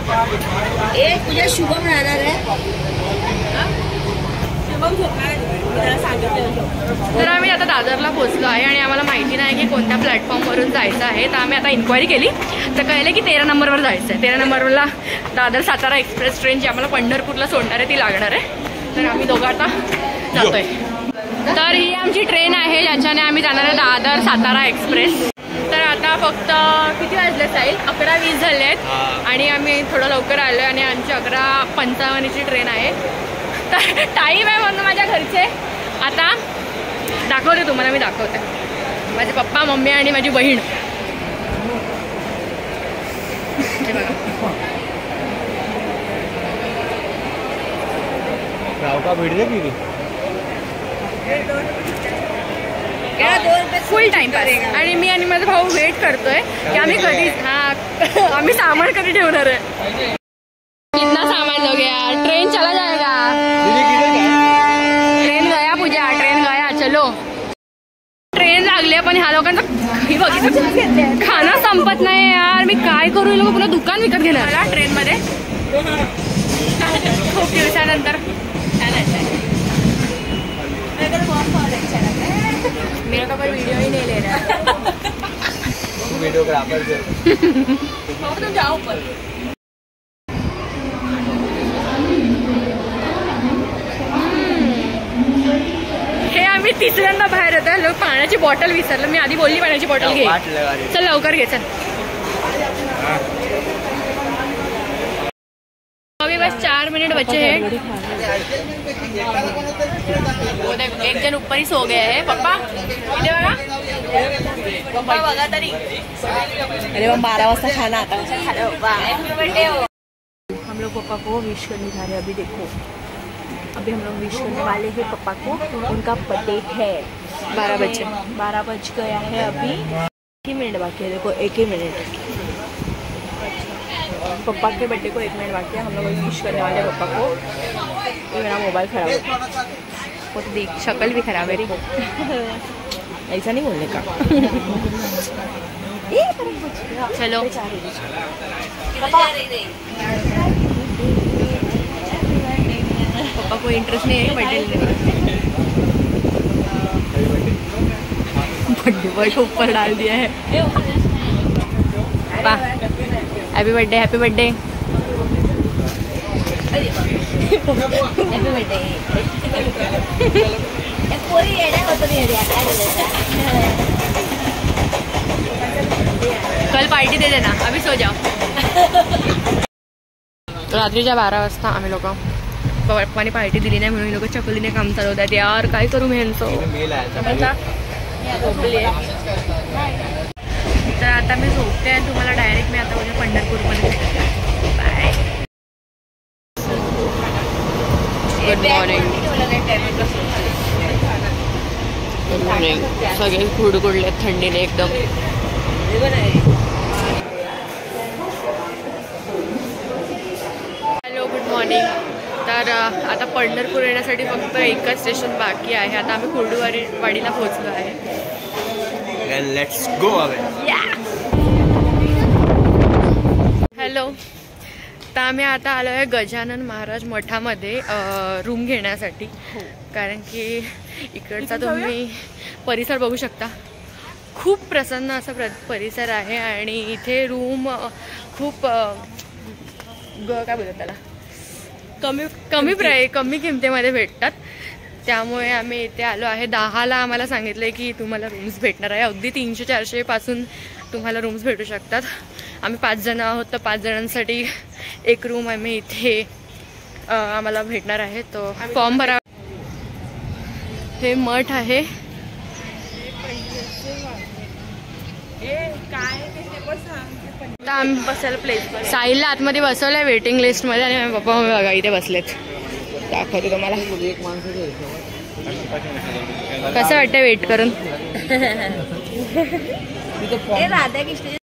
एक तुझ्या शुभम राहणार आहे. तर आम्ही आता दादरला पोहोचलो आहे आणि आम्हाला माहिती नाही की कोणत्या प्लॅटफॉर्मवरून जायचं आहे. तर आम्ही आता इन्क्वायरी केली तर कळलं की 13 नंबरवर जायचं आहे. 13 नंबरला दादर सातारा एक्सप्रेस ट्रेन जी आम्हाला पंढरपूरला सोडणार आहे ती लागणार आहे. तर आम्ही दोघं आता जातोय. तर ही आमची ट्रेन आहे ज्याच्याने आम्ही जाणार आहे दादर सातारा एक्सप्रेस. तर आता फक्त किती वाजले जाईल 11:20 झाले आहेत आणि आम्ही थोडं लवकर आलो आणि आमची 11:55ची ट्रेन आहे. तर टाईम आहे म्हणून माझ्या घरचे आता दाखवते तुम्हाला. मी दाखवते माझे पप्पा मम्मी आणि माझी बहीण. फुल टाइमपास आणि मी आणि माझा भाऊ वेट करतोय की आम्ही कधी आम्ही सामान कधी ठेवणार आहे. कितना सामान लोगे यार. ट्रेन चला जाएगा. ट्रेन गया पूजा. ट्रेन गया. चलो ट्रेन लागली पण ह्या लोकांचा खाना संपत नाही यार. मी काय करू. लोक पुन्हा दुकान विकत घेणार ट्रेन मध्ये खूप दिवसानंतर. मेरा तो कोई वीडियो ही नहीं ले रहा. वीडियोग्राफर तुम जाओ पर. हे आम्ही तिसऱ्यांदा बाहेर येतोय. लोक पाण्याची बॉटल विसरलं. मी आधी बोलली पाण्याची बॉटल घे. चल लवकर घे. चल अभी बस 4 मिनट बचे हैं. वो देखो एक जन ऊपर ही सो गए हैं. पप्पा इधे बघा. पप्पा बघा तरी. अरे मग 12 वाजता खाना आता. हैप्पी बर्थडे हो. हम लोग पापा को विश करने जा रहे हैं. अभी देखो अभी हम लोग विश करने वाले हैं पापा को. उनका बर्थडे है. 12 बजे 12 बज गया है. अभी 1 ही मिनट बाकी है. देखो 1 ही मिनट. पप्पा के बर्थडे को 1 मिनट बाकी है. हम लोग विश करने वाले हैं पप्पा को. ये मेरा मोबाइल खराब है. वो तो देख शक्ल भी खराब है. ऐसा नहीं बोलने का. चलो पापा को इंटरेस्ट नहीं है बर्थडे. बर्थडे बॉय को ऊपर डाल दिया है. Happy birthday. Happy birthday. Happy birthday. कल पार्टी दे देना. अभी सो जाओ. रात्रीच्या 12 वाजता आम्ही लोक पप्पाने पार्टी दिली नाही म्हणून लोक चकुलीने काम चालवतात. यार काय करू मी यांचं. तर आता मी झोपते आणि तुम्हाला डायरेक्ट मी आता उद्या पंढरपूरमध्ये bye. Good morning. Good morning. सगळे कुडकुडले थंडीने एकदम. Hello good morning. तर आता पंढरपूर येण्यासाठी फक्त एकच स्टेशन बाकी आहे. आता आम्ही कुर्डुवाडीला पोहोचलो आहे. Let's go away. हॅलो. तर आम्ही आता आलो आहे गजानन महाराज मठामध्ये रूम घेण्यासाठी. कारण की इकडचा तुम्ही परिसर बघू शकता. खूप प्रसन्न असा परिसर आहे आणि इथे रूम खूप काय बोलतात त्याला कमी किमतीमध्ये भेटतात. त्यामुळे आम्ही इथे आलो आहे. 10ला आम्हाला सांगितलं की तुम्हाला रूम्स भेटणार आहे. अगदी 300-400 पासून तुम्हाला रूम्स भेटू शकतात. आम्ही 5 जण आहोत तर 5 जणांसाठी एक रूम आम्ही इथे आम्हाला भेटणार आहे. तो फॉर्म भरा. हे मठ आहे. आम्ही बसायला प्लेस साईला आतमध्ये बसवलंय वेटिंग लिस्ट मध्ये आणि पप्पा मम्मी बघा इथे बसलेत. दाखवते तुम्हाला कसं वाटतं वेट करून. राधाकृष्ण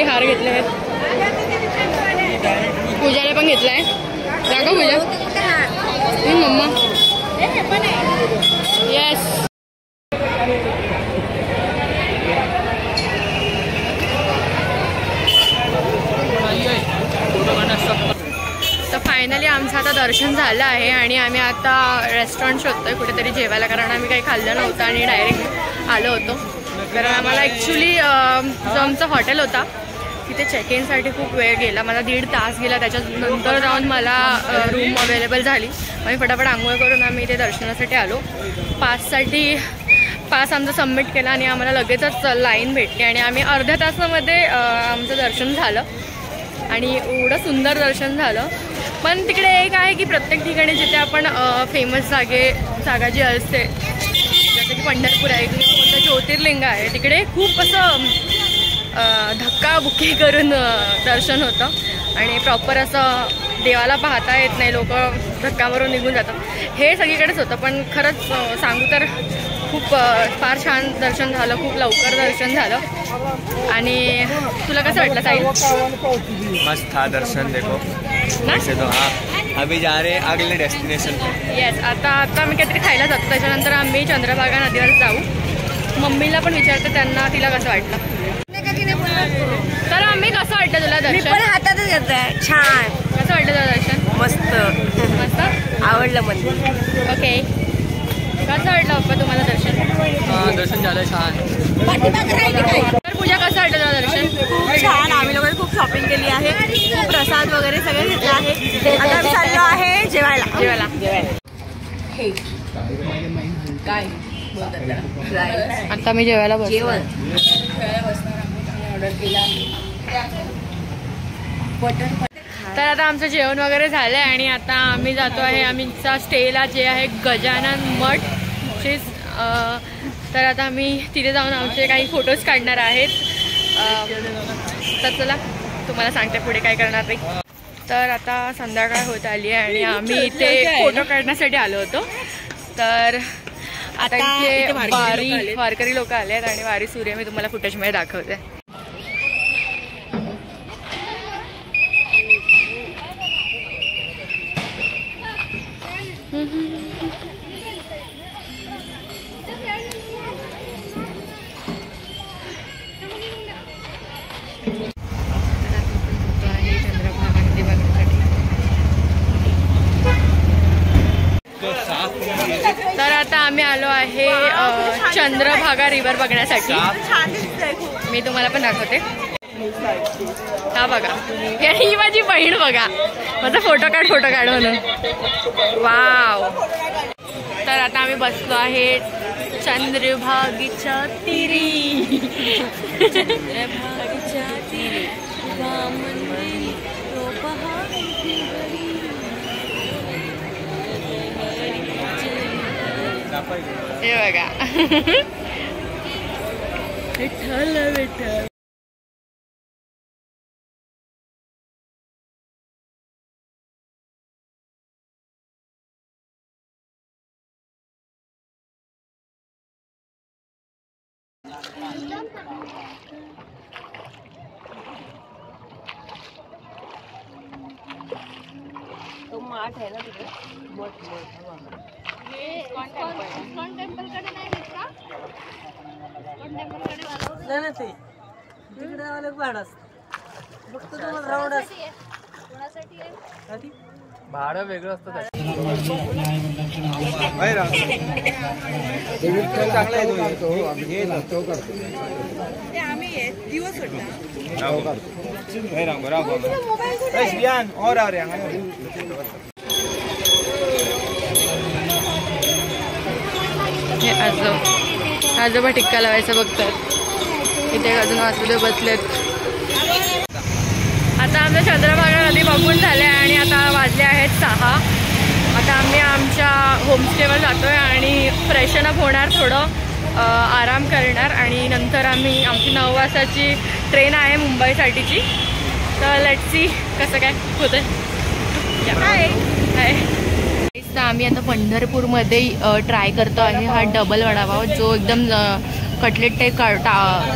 हार घेतले आहेत. पूजाने पण घेतलाय. दाखव पूजा. Mumma yes. तर फायनली आमचं आता दर्शन झालं आहे आणि आम्ही आता रेस्टॉरंट शोधतोय कुठेतरी जेवायला, कारण आम्ही काही खाल्लं नव्हतं आणि डायरेक्ट आलो होतो. कारण आम्हाला ॲक्च्युली जो आमचा हॉटेल होता तिथे चेक इनसाठी खूप वेळ गेला. मला 1.5 तास गेला. त्याच्यानंतर जाऊन मला रूम अवेलेबल झाली. आम्ही फटाफट आंघोळ करून आम्ही इथे दर्शनासाठी आलो. पास आमचं सबमिट केला आणि आम्हाला लगेचच लाईन भेटली आणि आम्ही अर्ध्या तासामध्ये आमचं दर्शन झालं आणि एवढं सुंदर दर्शन झालं. पण तिकडे एक आहे की प्रत्येक ठिकाणी जिथे आपण फेमस जागा जी असते, जसं की पंढरपूर आहे किंवा कोणतं ज्योतिर्लिंग आहे, तिकडे खूप असं धक्काबुक्की करून दर्शन होतं आणि प्रॉपर असं देवाला पाहता येत नाही. लोक धक्का मारून निघून जातात. हे सगळीकडेच होतं. पण खरंच सांगू तर खूप फार छान दर्शन झालं. खूप लवकर दर्शन झालं. आणि तुला कसं वाटलं साहिल? मस्त था दर्शन. देखो वैसे तो हाँ अभी जा रहे अगले डेस्टिनेशन पे. येस. आता आम्ही काहीतरी खायला जातो. त्याच्यानंतर आम्ही चंद्रभागा नदीवर जाऊ. मम्मीला पण विचारते त्यांना तिला कसं वाटलं. तर आम्ही कसं वाटलं तुला दर्शन? पण हातातच येत आहे. छान. कसं वाटलं तुला दर्शन? मस्त मस्त आवडलं मंदिर. ओके. कसं वाटलं पप्पा तुम्हाला दर्शन? दर्शन झालं छान. तर पूजा कसं वाटलं तुला दर्शन? खूप छान. आम्ही लोकांनी खूप शॉपिंग केली आहे. खूप प्रसाद वगैरे सगळं घेतलं आहे. आता आम्ही चाललो आहे जेवायला. हे काय आता मी जेवायला बसलो. तर आता आमचं जेवण वगैरे झालं आहे आणि आता आम्ही जातो आहे आमच्या स्टेला जे आहे गजानन मठ. तर आता आम्ही तिथे जाऊन आमचे काही फोटोज काढणार आहेत. तर चला तुम्हाला सांगते पुढे काय करणार ते. तर आता संध्याकाळ होत आली आहे आणि आम्ही इथे फोटो काढण्यासाठी आलो होतो. तर आता इथे वारकरी लोक आले आहेत आणि वारी सूर्य मी तुम्हाला फुटेजमध्ये दाखवते. तर आता आम्ही आलो आहे चंद्रभागा रिव्हर बघण्यासाठी. मी तुम्हाला पण दाखवते. हा बघा, ही माझी बहीण बघा. माझा फोटो काढ म्हणून. वाव. तर आता आम्ही बसलो आहे चंद्रभागेच्या तीरी. चंद्रभागेच्या तीरी हे बघा. विठ्ठल विठ्ठल. तो माठ आहे ना तिकडे. नाही ते तिकडे अलग भाडं असतं. फक्त तुम्हाला राऊंड असतं. भाडं वेगळं असतं. आजोबा टिक्का लावायचं बघतात. इथे अजून वाचुदेव बसलेत. आता आमचं चंद्रभागा नदी बघून झाले आणि आता वाजले आहेत 6. आता आम्ही आमच्या होमस्टेवर जातोय आणि फ्रेशन अप होणार, थोडं आराम करणार आणि नंतर आमची 9 वाजताची ट्रेन आहे मुंबईसाठीची. तर लेट्स सी कसं काय होतंय. हाय हाय. तर आम्ही आता पंढरपूरमध्ये ट्राय करतो आहे हा डबल वडापाव, जो एकदम कटलेट टाईप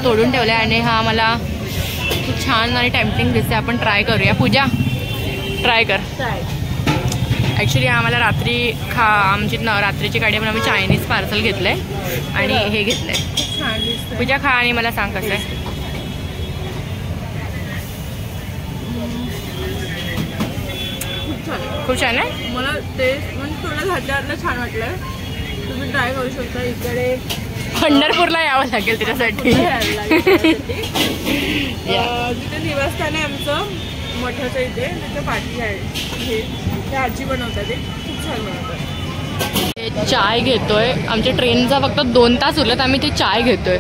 तोडून ठेवला आहे आणि हा मला खूप छान आणि टेम्पटिंग दिसते, आपण ट्राय करूया. पूजा ट्राय कर. ॲक्च्युली आम्हाला रात्री आमची रात्रीची गाडी म्हणून आम्ही चायनीज पार्सल घेतलंय आणि हे घेतलंय. पूजा खा आणि मला सांग कसं आहे. खूप छान आहे. मला टेस्ट म्हणजे थोडं घातल्यावर छान वाटलं. तुम्ही ट्राय करू शकता. इकडे पंढरपूरला यावं लागेल त्याच्यासाठी. तिथे निवासस्थान आहे आमचं मोठ्याचं इथे. त्याच्या पाठी आहे. ते आजी बनवतात. ते खूप छान बनवतात. चाय घेतोय. आमच्या ट्रेनचा फक्त 2 तास उरलेत. आम्ही ते चाय घेतोय.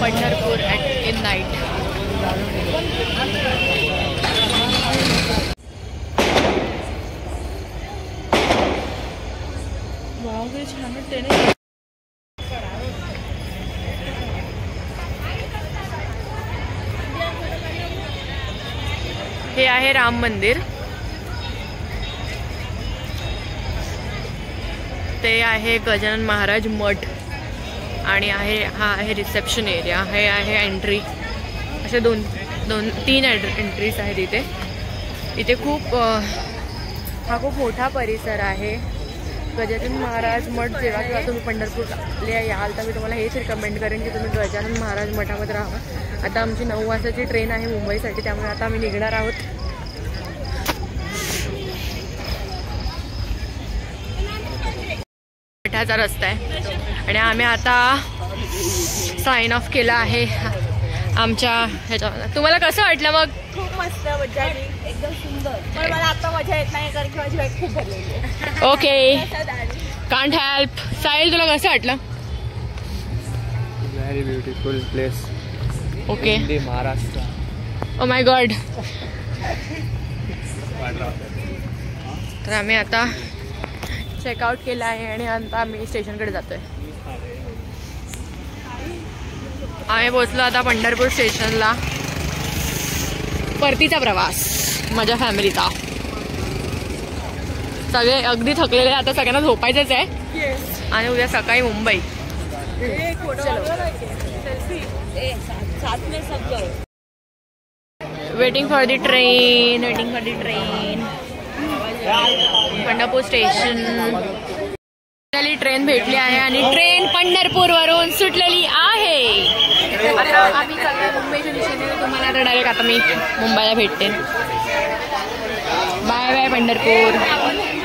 Pandharpur in night. वाव किती छान वाटते ना. हे आहे राम मंदिर. ते आहे गजानन महाराज मठ आणि हा आहे रिसेप्शन एरिया. हे आहे एंट्री. असे 3 एंट्रीज आहेत इथे. इथे खूप हा खूप मोठा परिसर आहे. गजानन महाराज मठ जेव्हा केव्हा तुम्ही पंढरपूरला याल तर मी तुम्हाला हेच रिकमेंड करेन की तुम्ही गजानन महाराज मठामध्ये राहा. आता आमची 9 वाजताची ट्रेन आहे मुंबईसाठी, त्यामुळे आता आम्ही निघणार आहोत. मठाचा रस्ता आहे आणि आम्ही आता साइन ऑफ केला आहे आमच्या ह्याच्यावर. तुम्हाला कसं वाटलं मग? खूप मस्त मजा आली. एकदम सुंदर. पण मला आता मजा येत नाही कारण की माझी बाईक खूप भरलेली आहे. Okay can't help. साहिल तुला कसं वाटलं? Very beautiful place. Okay Maharashtra. Oh my God. तर आम्ही आता चेकआउट केलं आहे आणि आता आम्ही स्टेशनकडे जातोय. आम्ही पोचलो आता पंढरपूर स्टेशनला. परतीचा प्रवास माझ्या फॅमिलीचा. सगळे अगदी थकलेले. आता सगळ्यांना झोपायचंच आहे आणि उद्या सकाळी Mumbai. Waiting for the train. Waiting for the train. Pandharpur station. Train भेटली आहे आणि ट्रेन पंढरपूर वरून सुटलेली आहे. आता आम्ही चाललो मुंबईच्या दिशेने. तुम्हाला आता डायरेक्ट आता मी मुंबईला भेटते. Bye bye Pandharpur.